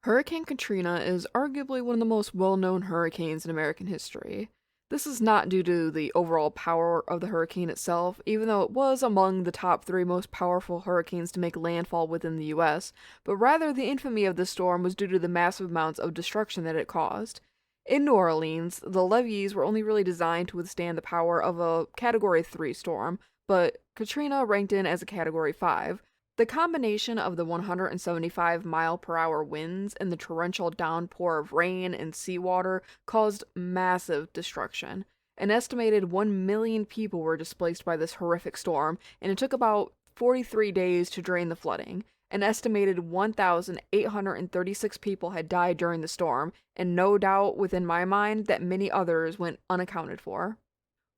Hurricane Katrina is arguably one of the most well-known hurricanes in American history. This is not due to the overall power of the hurricane itself, even though it was among the top three most powerful hurricanes to make landfall within the US, but rather the infamy of the storm was due to the massive amounts of destruction that it caused. In New Orleans, the levees were only really designed to withstand the power of a Category 3 storm, but Katrina ranked in as a Category 5. The combination of the 175-mile-per-hour winds and the torrential downpour of rain and seawater caused massive destruction. An estimated 1 million people were displaced by this horrific storm, and it took about 43 days to drain the flooding. An estimated 1,836 people had died during the storm, and no doubt within my mind that many others went unaccounted for.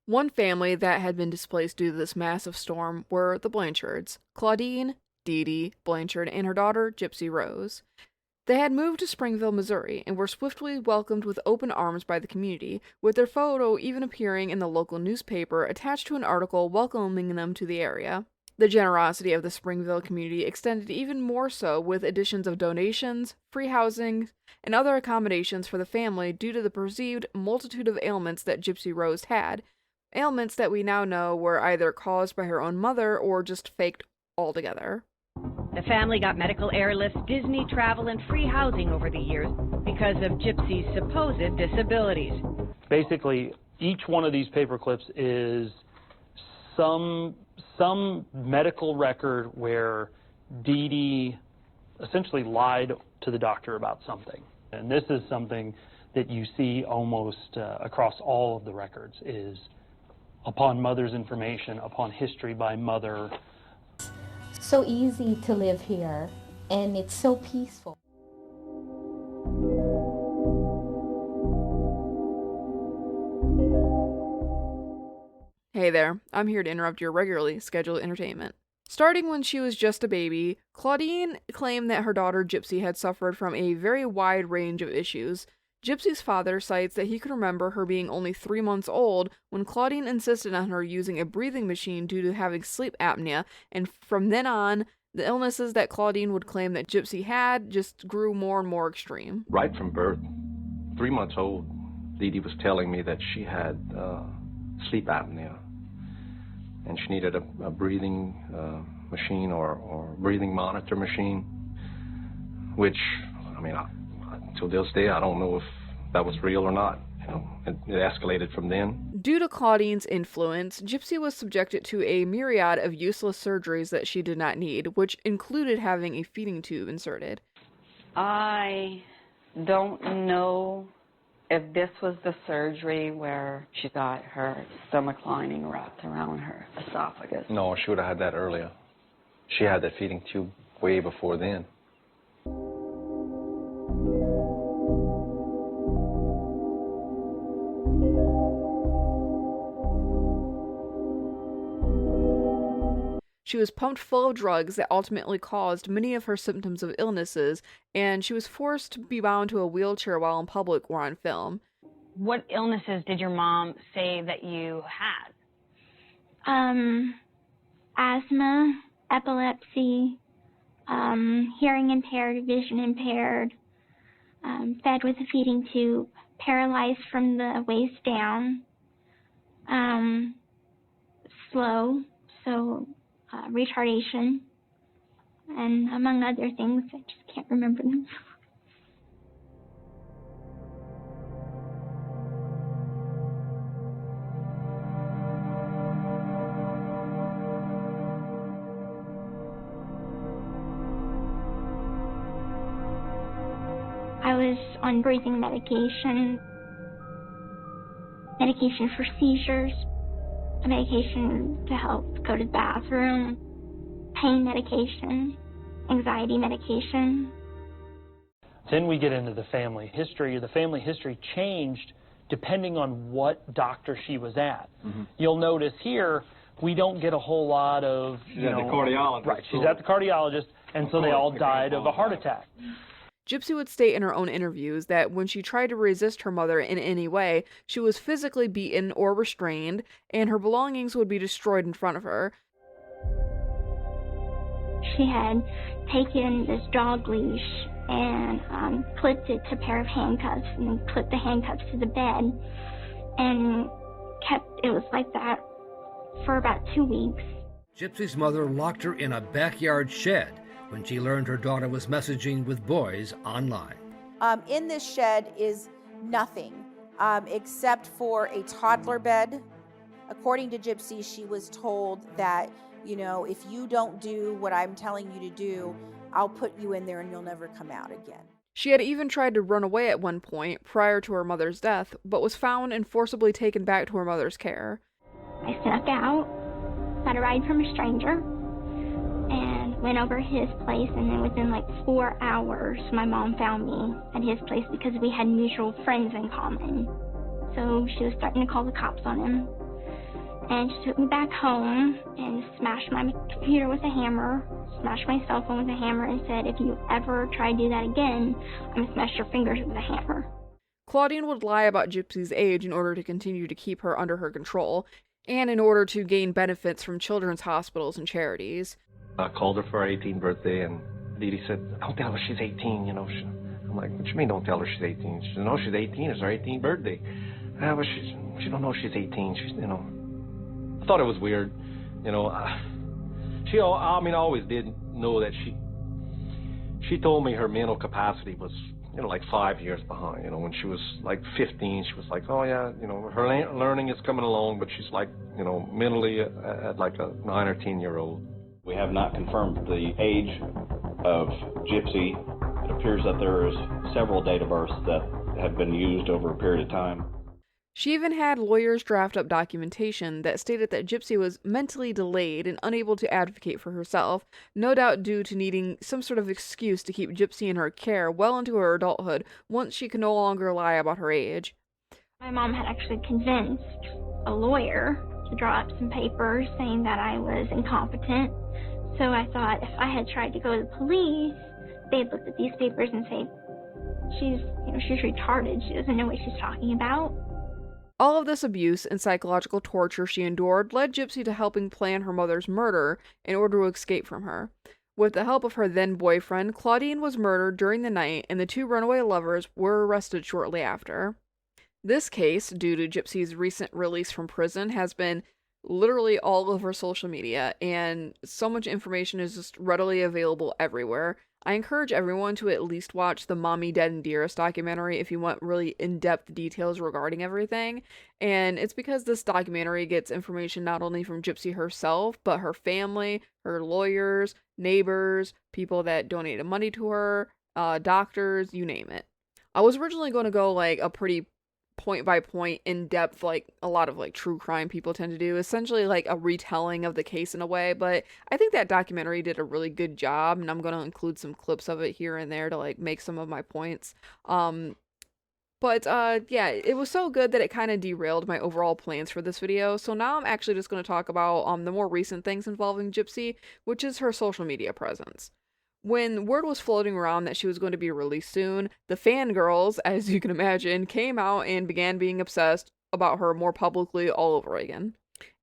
One family that had been displaced due to this massive storm were the Blanchards, Claudine, Dee Dee Blanchard, and her daughter, GYPSY Rose. They had moved to Springville, Missouri, and were swiftly welcomed with open arms by the community, with their photo even appearing in the local newspaper attached to an article welcoming them to the area. The generosity of the Springville community extended even more so with additions of donations, free housing, and other accommodations for the family due to the perceived multitude of ailments that GYPSY Rose had, ailments that we now know were either caused by her own mother or just faked altogether. The family got medical airlifts, Disney travel, and free housing over the years because of Gypsy's supposed disabilities. Basically, each one of these paper clips is some medical record where Dee Dee essentially lied to the doctor about something. And this is something that you see almost across all of the records is upon mother's information, upon history by mother. So easy to live here, and it's so peaceful. Hey there, I'm here to interrupt your regularly scheduled entertainment. Starting when she was just a baby, Claudine claimed that her daughter Gypsy had suffered from a very wide range of issues. Gypsy's father cites that he could remember her being only 3 months old when Claudine insisted on her using a breathing machine due to having sleep apnea, and from then on, the illnesses that Claudine would claim that Gypsy had just grew more and more extreme. Right from birth, 3 months old, Dee Dee was telling me that she had sleep apnea, and she needed a breathing machine or breathing monitor machine, which, I mean, till this day, I don't know if that was real or not. You know, it escalated from then. Due to Claudine's influence, Gypsy was subjected to a myriad of useless surgeries that she did not need, which included having a feeding tube inserted. I don't know if this was the surgery where she got her stomach lining wrapped around her esophagus. No, she would have had that earlier. She had that feeding tube way before then. She was pumped full of drugs that ultimately caused many of her symptoms of illnesses, and she was forced to be bound to a wheelchair while in public or on film. What illnesses did your mom say that you had? Asthma, epilepsy, hearing impaired, vision impaired, fed with a feeding tube, paralyzed from the waist down, slow, so retardation, and among other things. I just can't remember them. I was on breathing medication for seizures, medication to help go to the bathroom, pain medication, anxiety medication. Then we get into the family history. The family history changed depending on what doctor she was at. Mm-hmm. You'll notice here, we don't get a whole lot of, She's at the cardiologist. Right, she's at the cardiologist, and so they all died of a heart attack. Gypsy would state in her own interviews that when she tried to resist her mother in any way, she was physically beaten or restrained, and her belongings would be destroyed in front of her. She had taken this dog leash and clipped it to a pair of handcuffs, and then clipped the handcuffs to the bed, and it was like that for about 2 weeks. Gypsy's mother locked her in a backyard shed when she learned her daughter was messaging with boys online. In this shed is nothing except for a toddler bed. According to Gypsy, she was told that, if you don't do what I'm telling you to do, I'll put you in there and you'll never come out again. She had even tried to run away at one point prior to her mother's death, but was found and forcibly taken back to her mother's care. I snuck out, got a ride from a stranger, and went over his place, and then within like 4 hours, my mom found me at his place because we had mutual friends in common. So she was starting to call the cops on him. And she took me back home and smashed my computer with a hammer, smashed my cell phone with a hammer, and said, if you ever try to do that again, I'm going to smash your fingers with a hammer. Claudine would lie about Gypsy's age in order to continue to keep her under her control, and in order to gain benefits from children's hospitals and charities. I called her for her 18th birthday, and Dee said, don't tell her she's 18, I'm like, what you mean don't tell her she's 18? She said, no, she's 18, it's her 18th birthday. But she don't know she's 18, I thought it was weird, I always did know that she told me her mental capacity was, like 5 years behind. When she was like 15, she was like, oh yeah, her learning is coming along, but she's like, mentally at like a 9 or 10-year-old. We have not confirmed the age of Gypsy. It appears that there is several date of births that have been used over a period of time. She even had lawyers draft up documentation that stated that Gypsy was mentally delayed and unable to advocate for herself, no doubt due to needing some sort of excuse to keep Gypsy in her care well into her adulthood once she could no longer lie about her age. My mom had actually convinced a lawyer to draw up some papers saying that I was incompetent. So I thought if I had tried to go to the police, they'd look at these papers and say, she's retarded, she doesn't know what she's talking about. All of this abuse and psychological torture she endured led Gypsy to helping plan her mother's murder in order to escape from her. With the help of her then-boyfriend, Claudine was murdered during the night, and the two runaway lovers were arrested shortly after. This case, due to Gypsy's recent release from prison, has been literally all over social media, and so much information is just readily available everywhere. I encourage everyone to at least watch the Mommy, Dead, and Dearest documentary if you want really in-depth details regarding everything. And it's because this documentary gets information not only from Gypsy herself, but her family, her lawyers, neighbors, people that donated money to her, doctors, you name it. I was originally going to go like a pretty point-by-point, in-depth, like a lot of like true crime people tend to do, essentially like a retelling of the case in a way, but I think that documentary did a really good job, and I'm going to include some clips of it here and there to like make some of my points. Yeah, it was so good that it kind of derailed my overall plans for this video, so now I'm actually just going to talk about the more recent things involving Gypsy, which is her social media presence. When word was floating around that she was going to be released soon, the fangirls, as you can imagine, came out and began being obsessed about her more publicly all over again.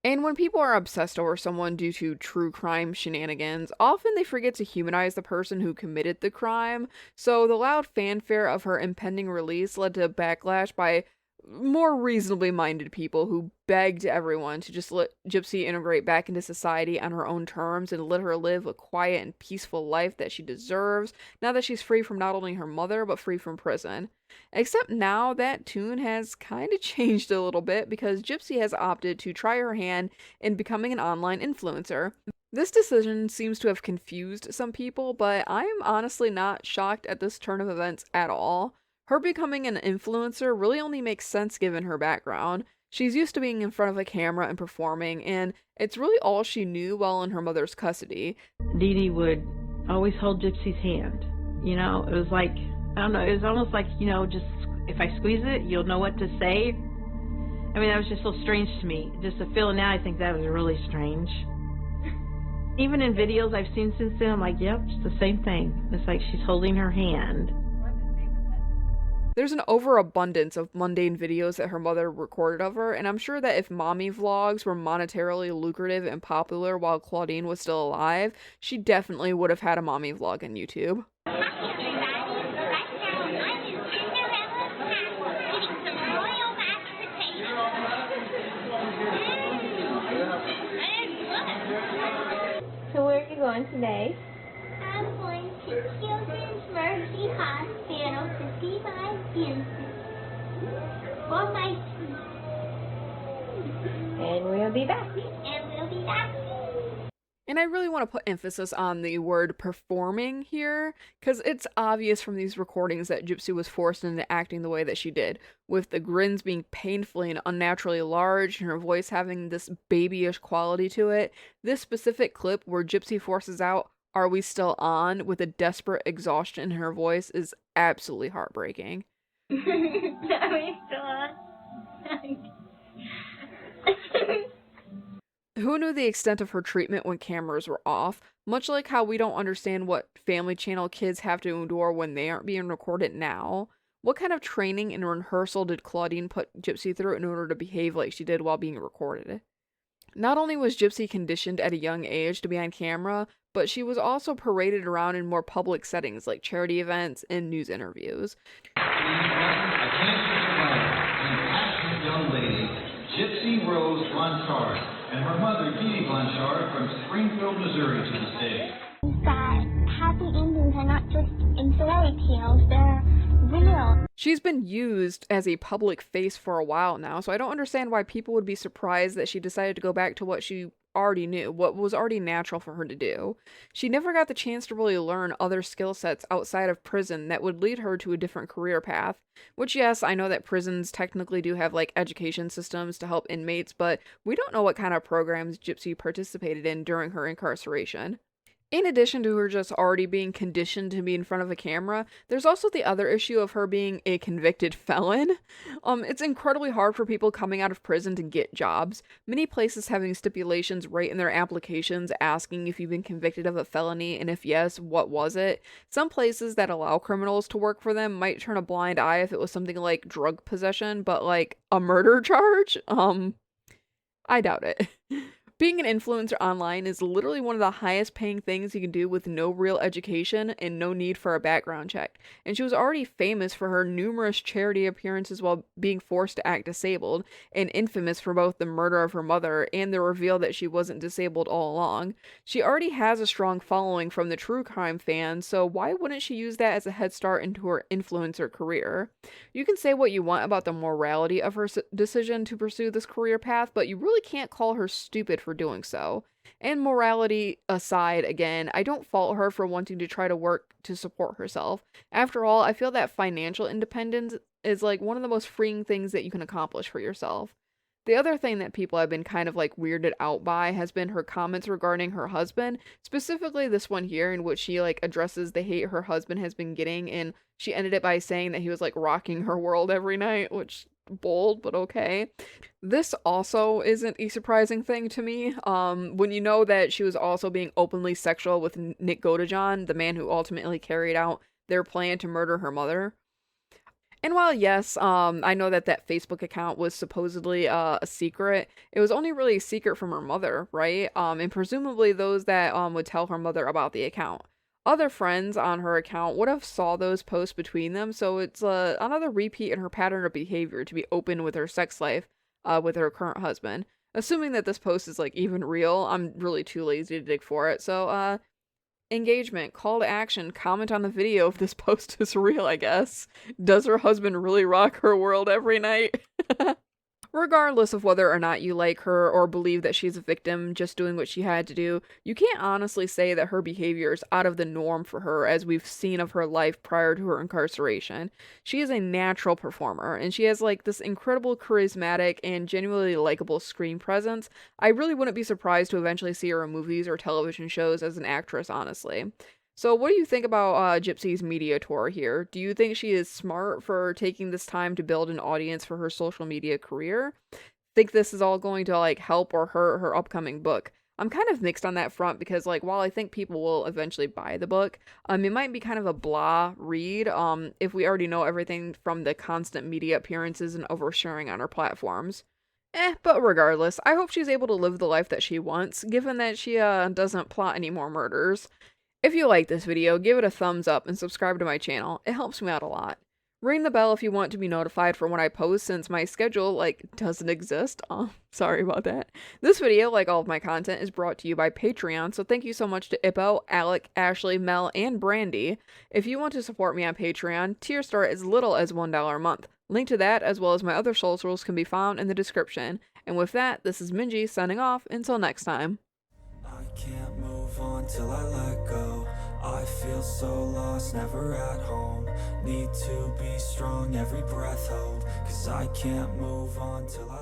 And when people are obsessed over someone due to true crime shenanigans, often they forget to humanize the person who committed the crime, so the loud fanfare of her impending release led to backlash by more reasonably minded people who begged everyone to just let Gypsy integrate back into society on her own terms and let her live a quiet and peaceful life that she deserves, now that she's free from not only her mother, but free from prison. Except now that tune has kind of changed a little bit because Gypsy has opted to try her hand in becoming an online influencer. This decision seems to have confused some people, but I am honestly not shocked at this turn of events at all. Her becoming an influencer really only makes sense given her background. She's used to being in front of a camera and performing, and it's really all she knew while in her mother's custody. Dee Dee would always hold Gypsy's hand. It was like, I don't know, it was almost like, just if I squeeze it, you'll know what to say. I mean, that was just so strange to me. Just the feeling now, I think that was really strange. Even in videos I've seen since then, I'm like, yep, it's the same thing. It's like she's holding her hand. There's an overabundance of mundane videos that her mother recorded of her, and I'm sure that if mommy vlogs were monetarily lucrative and popular while Claudine was still alive, she definitely would have had a mommy vlog on YouTube. going today? I'm going to Children's Mercy Hospital to see my infant for my teeth. And we'll be back. And I really want to put emphasis on the word performing here, because it's obvious from these recordings that Gypsy was forced into acting the way that she did, with the grins being painfully and unnaturally large and her voice having this babyish quality to it. This specific clip where Gypsy forces out, "Are we still on?" with a desperate exhaustion in her voice is absolutely heartbreaking. Are we still on? Who knew the extent of her treatment when cameras were off? Much like how we don't understand what Family Channel kids have to endure when they aren't being recorded now. What kind of training and rehearsal did Claudine put Gypsy through in order to behave like she did while being recorded? Not only was Gypsy conditioned at a young age to be on camera, but she was also paraded around in more public settings like charity events and news interviews. I can't young lady, GYPSY Rose Blanchard, and her mother, Dee Dee Blanchard, from Springfield, Missouri, to the stage. That happy endings are not just in fairy tales, they're real. She's been used as a public face for a while now, so I don't understand why people would be surprised that she decided to go back to what she already knew, what was already natural for her to do. She never got the chance to really learn other skill sets outside of prison that would lead her to a different career path. Which, yes, I know that prisons technically do have like education systems to help inmates, but we don't know what kind of programs Gypsy participated in during her incarceration. In addition to her just already being conditioned to be in front of a camera, there's also the other issue of her being a convicted felon. It's incredibly hard for people coming out of prison to get jobs. Many places having stipulations right in their applications asking if you've been convicted of a felony, and if yes, what was it? Some places that allow criminals to work for them might turn a blind eye if it was something like drug possession, but like a murder charge? I doubt it. Being an influencer online is literally one of the highest paying things you can do with no real education and no need for a background check. And she was already famous for her numerous charity appearances while being forced to act disabled, and infamous for both the murder of her mother and the reveal that she wasn't disabled all along. She already has a strong following from the true crime fans, so why wouldn't she use that as a head start into her influencer career? You can say what you want about the morality of her decision to pursue this career path, but you really can't call her stupid for doing so. And morality aside, again, I don't fault her for wanting to try to work to support herself. After all, I feel that financial independence is like one of the most freeing things that you can accomplish for yourself. The other thing that people have been kind of like weirded out by has been her comments regarding her husband, specifically this one here in which she like addresses the hate her husband has been getting, and she ended it by saying that he was like rocking her world every night, which bold, but okay. This also isn't a surprising thing to me, when you know that she was also being openly sexual with Nick Godejohn, the man who ultimately carried out their plan to murder her mother. And while yes, I know that that Facebook account was supposedly a secret, it was only really a secret from her mother, right? And presumably those that would tell her mother about the account. Other friends on her account would have saw those posts between them, so it's another repeat in her pattern of behavior to be open with her sex life with her current husband. Assuming that this post is like even real, I'm really too lazy to dig for it, so engagement, call to action, comment on the video if this post is real, I guess. Does her husband really rock her world every night? Regardless of whether or not you like her or believe that she's a victim just doing what she had to do, you can't honestly say that her behavior is out of the norm for her as we've seen of her life prior to her incarceration. She is a natural performer, and she has like this incredible charismatic and genuinely likable screen presence. I really wouldn't be surprised to eventually see her in movies or television shows as an actress, honestly. So what do you think about Gypsy's media tour here? Do you think she is smart for taking this time to build an audience for her social media career? Think this is all going to like help or hurt her upcoming book? I'm kind of mixed on that front because like while I think people will eventually buy the book, it might be kind of a blah read if we already know everything from the constant media appearances and oversharing on her platforms. But regardless, I hope she's able to live the life that she wants, given that she doesn't plot any more murders. If you like this video, give it a thumbs up and subscribe to my channel. It helps me out a lot. Ring the bell if you want to be notified for when I post, since my schedule, doesn't exist. Sorry about that. This video, like all of my content, is brought to you by Patreon, so thank you so much to Ippo, Alec, Ashley, Mel, and Brandy. If you want to support me on Patreon, tiers start as little as $1 a month. Link to that, as well as my other socials, can be found in the description. And with that, this is Minji signing off. Until next time. I can't move on till I let go. I feel so lost, never at home. Need to be strong, every breath hold. 'Cause I can't move on till I